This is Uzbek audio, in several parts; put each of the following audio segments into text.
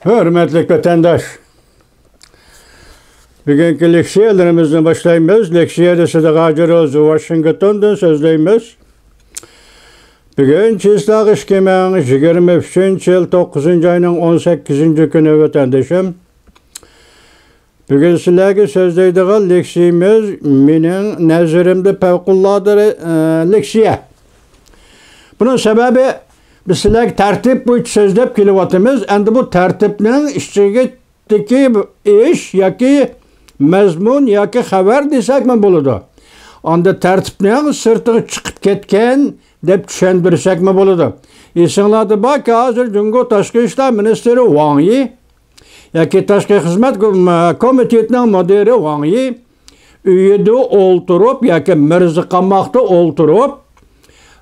Hürmetli vatandaş, bugünkü leksiyelerimizden başlayımız. Leksiyede size Gaciroz Washington'dan sözleyimiz. Bugün Çislak İşkemen 23. yıl 9. ayının 18. günü vatandaşım. Bugün sizlerge sözleydiği leksiyemiz benim nezerimde fevkulladır leksiye. Bunun sebebi biz sizlerge tertip bu sözlep kilovatımız. Endi bu tertipnin işçiğindeki iş yaki mezmun yaki haber desek mi buludu? Anda tertipnin sırtı çıkıp ketken dep düşündürsek mi buludu? İnsanlarda bak hazır Cungo Taşkı İşler Ministeri Wang Yi yaki Taşkı Hizmet Komitetinin müdiri Wang Yi üyede olturup yaki mırzıkamakta olturup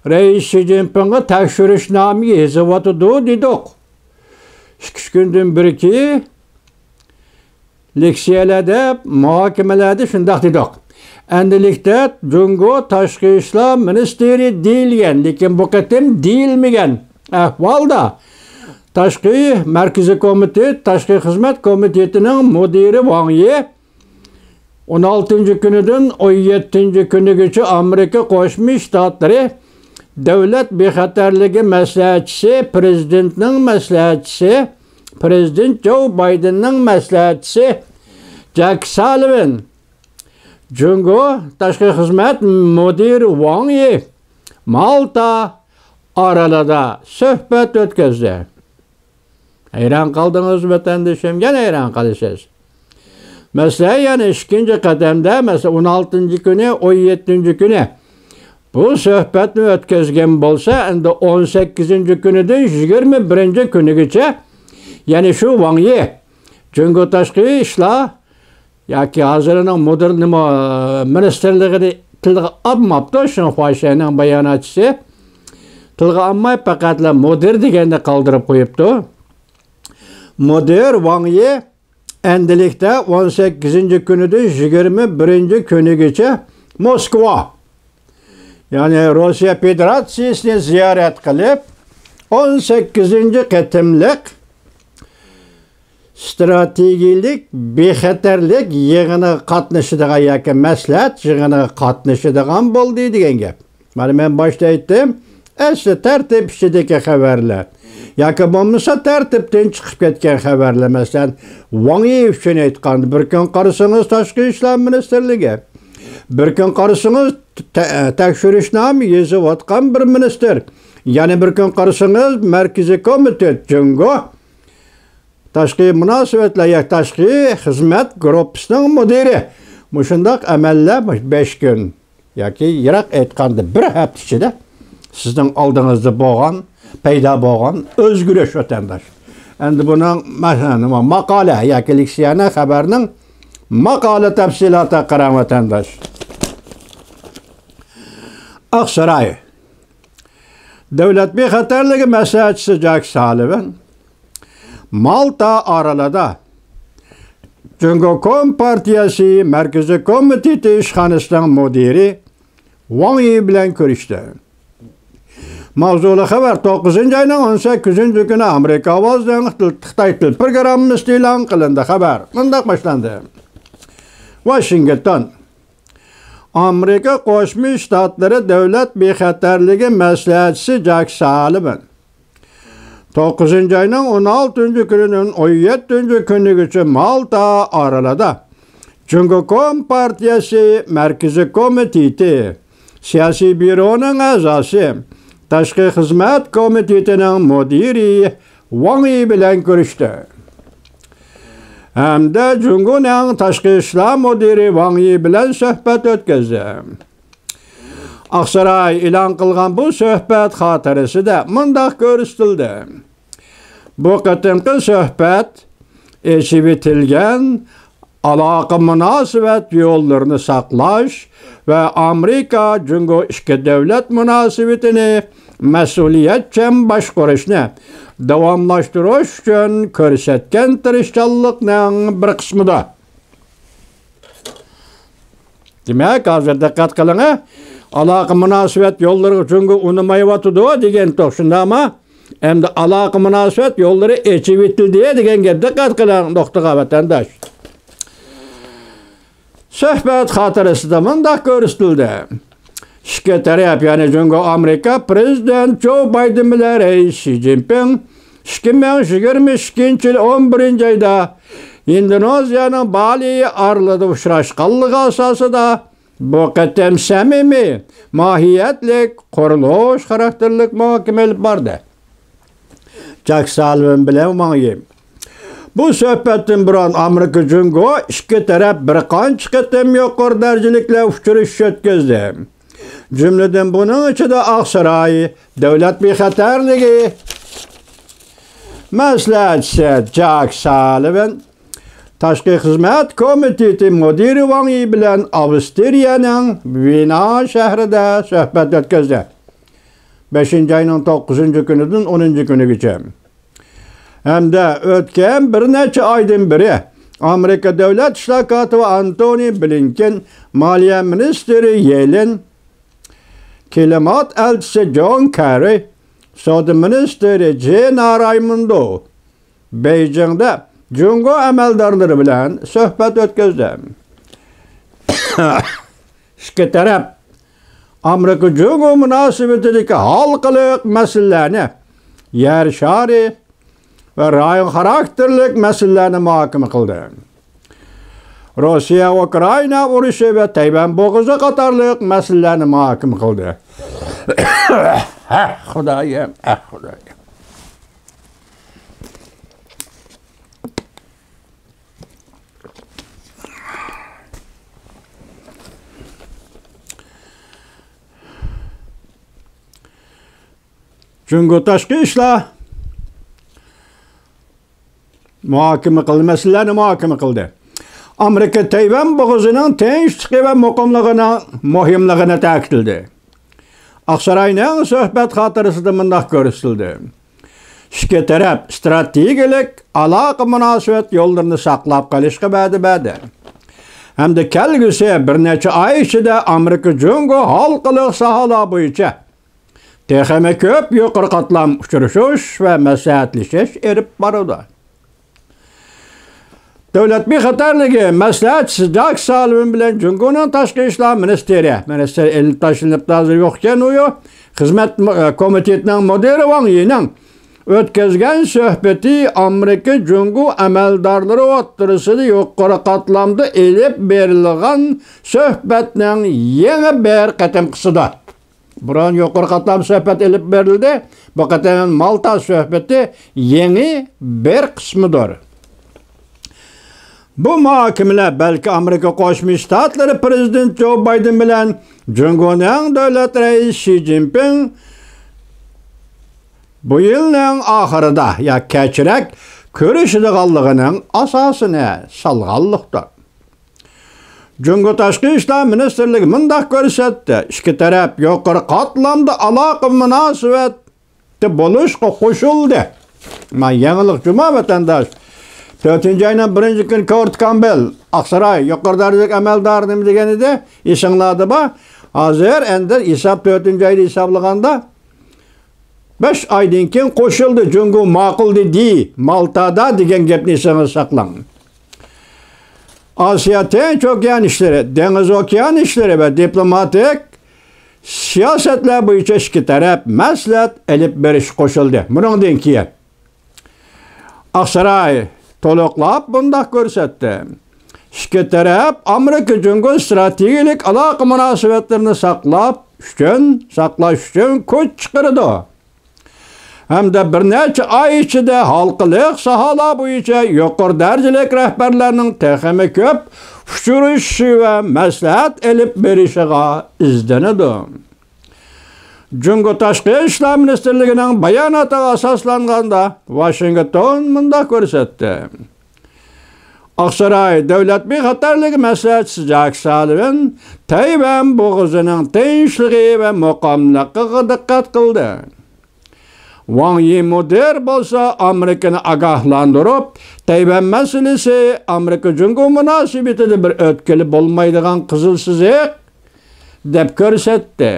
Reis Xi Jinping'e tekşürüşname yazıvatıdı dedik. 2 günden biriki leksiyelerde, muhakemelerde şundak dedik. Endilikte Cungo Taşkı İşler Ministeri değilgen, lekin bu ketim değilmegen ahvalda Taşkı Merkezi Komitet, Taşkı Hizmet Komiteti'nin müdiri Wang Yi 16. günüden 17. günügüçü Amerika Koşmuş Ştatları Devlet Bexatarligi Maslahatchisi, Prezidentning Maslahatchisi, Prezident Joe Bidenning Maslahatchisi Jack Sullivan, Cungo Tashqi Xizmat Mudiri Wang Yi Malta aralada suhbat o'tkazdi. Hayron qaldingiz vatandoshim, yana hayron qolasiz. Mesela yani 2. qadamda, mesela 16. günü, 17. günü bu söhbetini ötközgen bolsa, endi 18. günüden 21. günügacha, yani şu Wang Yi, Cungo Taşkı İşler, yaki hazırının modern ministerliğini tilga almaptı, şunu fahişenin bayanatçısı, tilga almay faqatla moder degende kaldırıp koyuptu. Moder Wang Yi, endilikte 18. günüden 21. günügacha Moskva, yani Rusya Federasyası'nı ziyaret kılıp 18. ketimlik stratejilik bexatarlik yığını qatnaşıdığan yaki maslahat yığını qatnaşıdığan boldu degan gap. Mana men başta aytdim, asli tartib ishidagi xabarlar yoki bo'lmasa tartibdan chiqib ketgan xabarlar. Masalan, Wang Yi uchun aytganda, bir kun qarasangiz Tashqi ishlar ministrligi, bir kun qarasangiz tekshirishnomani yozayotgan bir minister, yana bir kun qarasangiz Markaziy komitet Cungo Tashqi munosabatlar yoki Tashqi xizmat gruppasining mudiri. Mushundaq amallar 5 kun yoki yiroq aytganda 1 hafta ichida sizning oldingizda bo'lgan, paydo bo'lgan o'zgarish vatandosh. Endi buning maqola yoki leksiyani xabarning maqola tafsiloti qarang vatandosh. Aqsaray Davlat bexatarligi maslahatchisi Jack Sullivan Malta aralada Cungo Kompartiyasi Markaziy Komiteti ishxonasining mudiri Wang Yi bilan ko'rishdi. Mavzuli xabar 9. ayning 18. kuni Amerika ovozidan Xitoy til programmasi e'lon qilindi. Xabar bunday boshlandi. Washington Amerika Qo'shma Shtatlari Davlat bexatarligi maslahatchisi Jack Sullivan 9. ayning 16. kunidan 17. kunigacha Malta aralada Cungo Kompartiyasi Markaziy Komiteti Siyosiy byuroning a'zosi Tashqi Xizmat Komitetining mudiri Wang Yi bilan ko'rishdi. Hamda Cungoning Tashqi ishlar mudiri Wang Yi bilan suhbat o'tkazdi. Aqsaray e'lon qilgan bu suhbat xotirasida mundaq ko'rsatildi. Bu qatimqi suhbat eshib etilgan aloqa munosabat yo'llarini saqlash va Amerika Cungo ikki davlat munosabatini mas'uliyatchan boshqarishni davomlashtirish uchun ko'rsatgan tirishchanlikning bir qismidir. Demak, hozir diqqat qiling, aloqa munosabat yo'llari Cungo unamayotdi degan to'g'ri, shundami? Hem de alaqı münasebet yolları içi bitildi degan gap diqqat qiling noktaga vatandaş. Söhbət xatirəsində mındaq görüstüldü. İki taraf yani Cumhur Amerika Prezident Joe Biden bilen Reis Xi Jinping 2022 yıl 11 ayda Indonezya'nın Bali'yi arladı uçraşqanlığı asasında bu qatam samimi, mahiyetlik, quruluş karakterlik muhakemelik bardı. Jack Sullivan bilen mağayım. Bu söhbetin buran Amerika Cumhur iki taraf bir qancha qatam yuqori darajaliliklar uçuruş ötkazdi. Cümleden bunun içinde Aksaray, devlet bexatarligi maslahatçisi Jack Sullivan, Tashqi xizmat komiteti müdiri Wang Yi bilan Avstriya'nın Vina şehrida söhbet ötkazdi. 5. ayının 9. günüdün 10. günügacha. Hamda o'tgan bir necha oydan beri Amerika Davlat ishlar kotibi Antony Blinken, Moliya ministri Yellen, Klimat elchisi John Kerry, Savdo ministri Gina Raimondo Beijing'de Cumhur amaldorlari bilan suhbat o'tkazdi. İki taraf Amerika Cumhur munosabatidagi halqalik masalalarni, yer shari ve rayon karakterlik meselelerini muhakeme kıldı. Rusya, Ukrayna uruşu ve Tayvan boğuzu katarlık meselelerini muhakeme kıldı. Hudayım, Hudayım. Çünkü taşkı işler muhakeme kıldı, meselelerini muhakeme kıldı. Amerika Tayvan boğazının tinchliği ve muqimligini muhimligini ta'kidladi. Aksarayning suhbat xotirasida mundaq ko'rsatildi. İki taraf strategik aloqa munosabat yo'llarini saqlab qolishga va'da. Hamda kelgusi bir necha oy ichida Amerika Cumhur halqalik sohalar bo'yicha texnik ko'p yuqori qatlam uchrashuv va maslahatlashish erib boradi. Devlet bexatarligi maslahatchisi Jack Sullivan bilan Cumhurning tashqi ishlar ministri elib tashlanib hozir yo'qkan u xizmat komitetining mudiri Wang Yining o'tkazgan suhbati Amerika Cumhur amaldorlari o'rtasida yuqori qatlamda elib berilgan suhbatning yangi bir qatimqisida. Buran yuqori qatlam suhbat elib berildi. Bu qatam Malta suhbati yangi bir qismidir. Bu muhokemeler belki Amerika Qo'shma Shtatlari Prezident Joe Biden bilan Cumhurning davlat raisi Xi Jinping bu yilning oxirida kechrak ko'rishadiganligining asosini solganlikdir. Cumhur Tashqi ishlar ministrligi mundaq ko'rsatdi. İki taraf yuqori qatlamda aloqa munosabati bo'lishga qo'shildi. Men yangilik juma vatandosh 4. ayının 1. gün Kurt Campbell, Aksaray, yuqori darajalik amaldor nima degan edi? Esinglarda bor. Hozir endi hisob 4. ayda hisoblaganda 5 oydan keyin qo'shildi. Cumhur ma'qul dedi, Maltada degan gapni esingizda saqlang. Osiyo Tinch okean ishlari, dengiz okean ishlari va diplomatik siyosatlar bo'yicha ikki taraf maslahat elib berish qo'shildi. Bundan keyin Aksaray to'liqlab bundaq ko'rsatdi. İki taraf Amerika Cumhur strategik aloqa munosabatlarini saqlash uchun kuch chiqardi. Hamda bir necha oy ichida halqalik sohalar bo'yicha yuqori darajalik rahbarlarning texnik ko'p uchrashishi va maslahat elib berishiga izlanadi. Cumhur Tashqi ishlar ministrligining bayonotiga asoslanganda Washington mundaq ko'rsatdi. Aksaray davlat bexatarligi maslahatchisi Jack Sullivan Tayvan bo'g'ozining tinchligi va muqimligiga diqqat qildi. Wang Yi mudir bo'lsa Amerikani ogohlantirib, Tayvan masalasi Amerika Cumhur munosabatida bir o'tkili bo'lmaydigan qizil chiziq deb ko'rsatdi.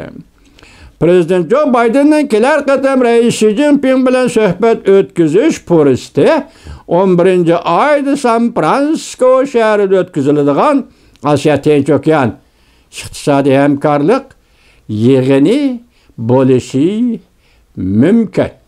Prezident Joe Biden'ın kelar qatam Reis Xi Jinping bilan suhbat o'tkazish puristi 11 oyda San Fransisko shahrida o'tkaziladigan Osiyo Tinch okean iqtisodiy hamkorlik yig'ini bo'lishi mumkin.